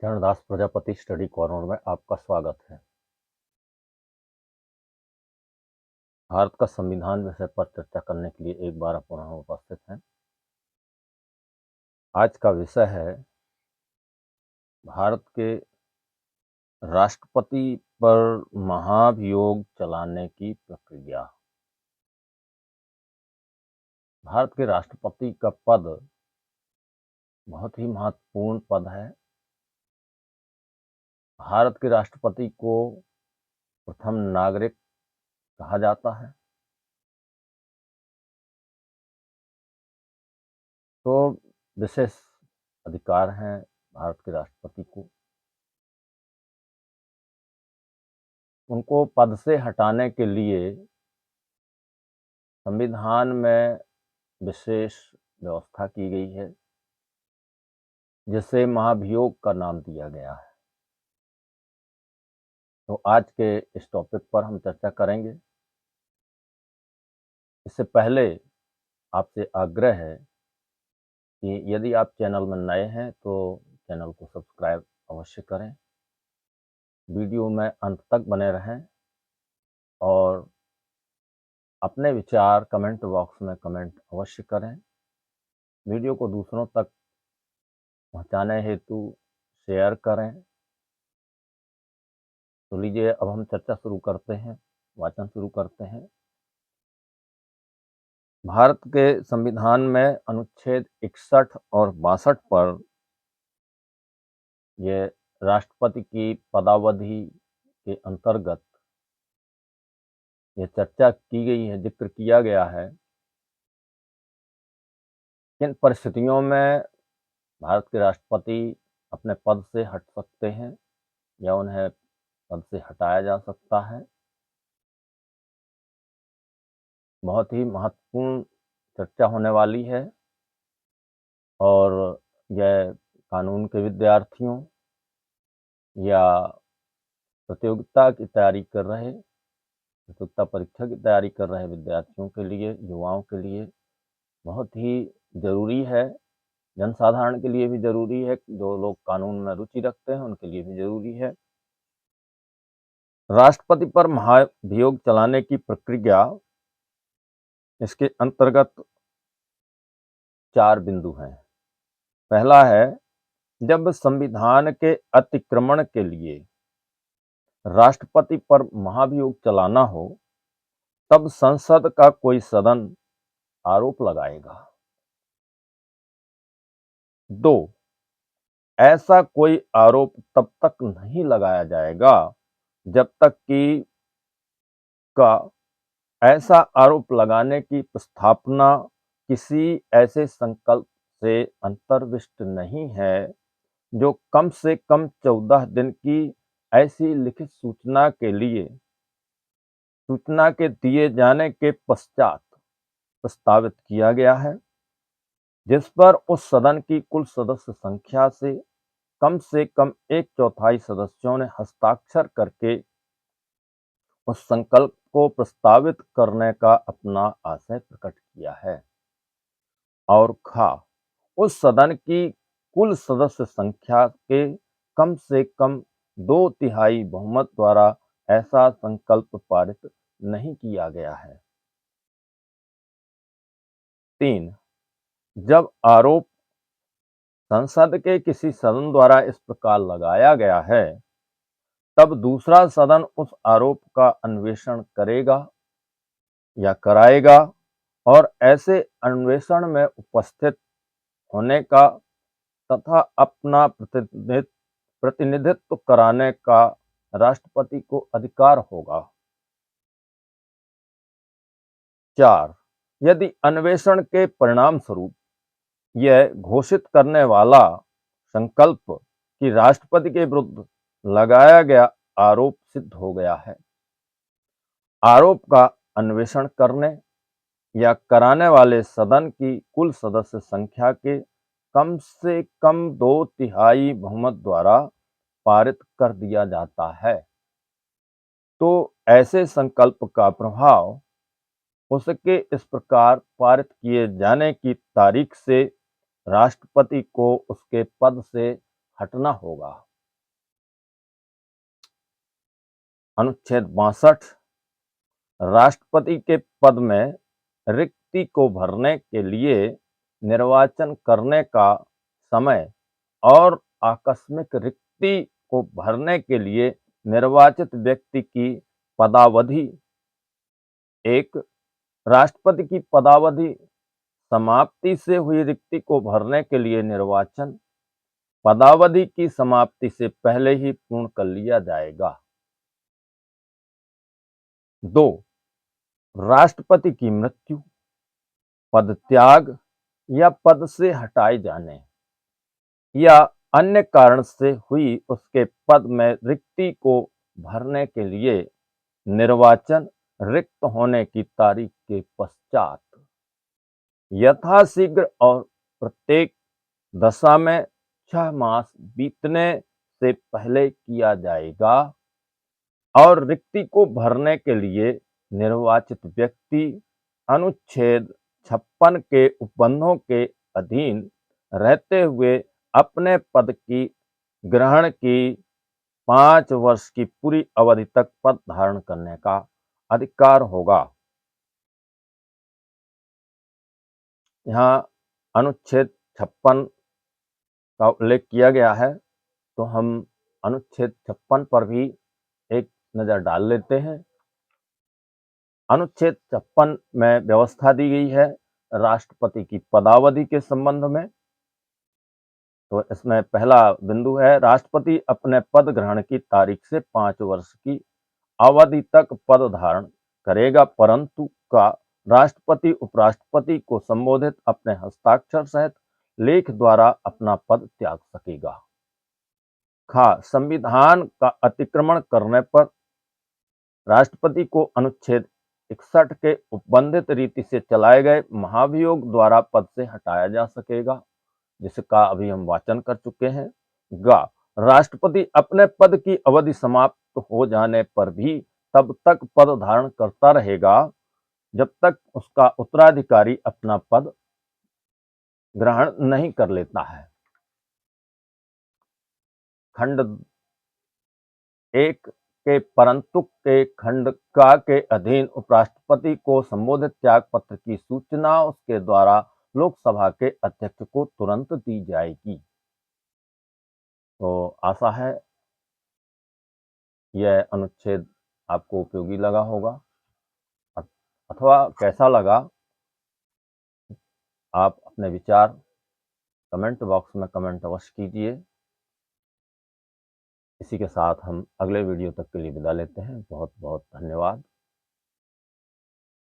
Charandas Prajapati study corner में आपका स्वागत है। भारत का संविधान विषय पर चर्चा करने के लिए एक बार पुनः उपस्थित हैं। आज का विषय है भारत के राष्ट्रपति पर महाभियोग चलाने की प्रक्रिया। भारत के राष्ट्रपति का पद बहुत ही महत्वपूर्ण पद है। भारत के राष्ट्रपति को प्रथम नागरिक कहा जाता है। तो विशेष अधिकार हैं भारत के राष्ट्रपति को। उनको पद से हटाने के लिए संविधान में विशेष व्यवस्था की गई है, जिसे महाभियोग का नाम दिया गया है। तो आज के इस टॉपिक पर हम चर्चा करेंगे। इससे पहले आपसे आग्रह है कि यदि आप चैनल में नए हैं तो चैनल को सब्सक्राइब अवश्य करें, वीडियो में अंत तक बने रहें और अपने विचार कमेंट बॉक्स में कमेंट अवश्य करें। वीडियो को दूसरों तक पहुंचाने हेतु शेयर करें। तो लीजिए अब हम चर्चा शुरू करते हैं, वाचन शुरू करते हैं। भारत के संविधान में अनुच्छेद 61 और 62 पर ये राष्ट्रपति की पदावधि के अंतर्गत ये चर्चा की गई है, जिक्र किया गया है किन परिस्थितियों में भारत के राष्ट्रपति अपने पद से हट सकते हैं या उन्हें पद से हटाया जा सकता है। बहुत ही महत्वपूर्ण चर्चा होने वाली है और यह कानून के विद्यार्थियों या प्रतियोगिता की तैयारी कर रहे, प्रतियोगिता परीक्षा की तैयारी कर रहे विद्यार्थियों के लिए, युवाओं के लिए बहुत ही ज़रूरी है। जनसाधारण के लिए भी ज़रूरी है, जो लोग कानून में रुचि रखते हैं उनके लिए भी ज़रूरी है। राष्ट्रपति पर महाभियोग चलाने की प्रक्रिया, इसके अंतर्गत 4 बिंदु हैं। पहला है, जब संविधान के अतिक्रमण के लिए राष्ट्रपति पर महाभियोग चलाना हो, तब संसद का कोई सदन आरोप लगाएगा। 2, ऐसा कोई आरोप तब तक नहीं लगाया जाएगा जब तक कि का ऐसा आरोप लगाने की प्रस्तावना किसी ऐसे संकल्प से अंतर्विष्ट नहीं है जो कम से कम 14 दिन की ऐसी लिखित सूचना के दिए जाने के पश्चात प्रस्तावित किया गया है, जिस पर उस सदन की कुल सदस्य संख्या से कम 1/4 सदस्यों ने हस्ताक्षर करके उस संकल्प को प्रस्तावित करने का अपना आशय प्रकट किया है। और खा, उस सदन की कुल सदस्य संख्या के कम से कम 2/3 बहुमत द्वारा ऐसा संकल्प पारित नहीं किया गया है। 3, जब आरोप संसद के किसी सदन द्वारा इस प्रकार लगाया गया है, तब दूसरा सदन उस आरोप का अन्वेषण करेगा या कराएगा और ऐसे अन्वेषण में उपस्थित होने का तथा अपना प्रतिनिधित्व कराने का राष्ट्रपति को अधिकार होगा। 4, यदि अन्वेषण के परिणाम स्वरूप यह घोषित करने वाला संकल्प कि राष्ट्रपति के विरुद्ध लगाया गया आरोप सिद्ध हो गया है, आरोप का अन्वेषण करने या कराने वाले सदन की कुल सदस्य संख्या के कम से कम 2/3 बहुमत द्वारा पारित कर दिया जाता है, तो ऐसे संकल्प का प्रभाव उसके इस प्रकार पारित किए जाने की तारीख से राष्ट्रपति को उसके पद से हटना होगा। अनुच्छेद 62 राष्ट्रपति के पद में रिक्ति को भरने के लिए निर्वाचन करने का समय और आकस्मिक रिक्ति को भरने के लिए निर्वाचित व्यक्ति की पदावधि। एक, राष्ट्रपति की पदावधि समाप्ति से हुई रिक्ति को भरने के लिए निर्वाचन पदावधि की समाप्ति से पहले ही पूर्ण कर लिया जाएगा। 2, राष्ट्रपति की मृत्यु, पद त्याग या पद से हटाए जाने या अन्य कारण से हुई उसके पद में रिक्ति को भरने के लिए निर्वाचन रिक्त होने की तारीख के पश्चात यथाशीघ्र और प्रत्येक दशा में 6 मास बीतने से पहले किया जाएगा और रिक्ति को भरने के लिए निर्वाचित व्यक्ति अनुच्छेद 56 के उपबंधों के अधीन रहते हुए अपने पद की ग्रहण की 5 वर्ष की पूरी अवधि तक पद धारण करने का अधिकार होगा। यहाँ अनुच्छेद 56 का उल्लेख किया गया है, तो हम अनुच्छेद 56 पर भी एक नज़र डाल लेते हैं। अनुच्छेद 56 में व्यवस्था दी गई है राष्ट्रपति की पदावधि के संबंध में। तो इसमें पहला बिंदु है, राष्ट्रपति अपने पद ग्रहण की तारीख से 5 वर्ष की अवधि तक पद धारण करेगा, परंतु का राष्ट्रपति उपराष्ट्रपति को संबोधित अपने हस्ताक्षर सहित लेख द्वारा अपना पद त्याग सकेगा। खा, संविधान का अतिक्रमण करने पर राष्ट्रपति को अनुच्छेद 61 के उपबंधित रीति से चलाए गए महाभियोग द्वारा पद से हटाया जा सकेगा, जिसका अभी हम वाचन कर चुके हैं। गा, राष्ट्रपति अपने पद की अवधि समाप्त हो जाने पर भी तब तक पद धारण करता रहेगा जब तक उसका उत्तराधिकारी अपना पद ग्रहण नहीं कर लेता है। खंड 1 के परंतु के खंड का के अधीन उपराष्ट्रपति को संबोधित त्याग पत्र की सूचना उसके द्वारा लोकसभा के अध्यक्ष को तुरंत दी जाएगी। तो आशा है यह अनुच्छेद आपको उपयोगी लगा होगा, अथवा कैसा लगा आप अपने विचार कमेंट बॉक्स में कमेंट अवश्य कीजिए। इसी के साथ हम अगले वीडियो तक के लिए विदा लेते हैं। बहुत बहुत धन्यवाद।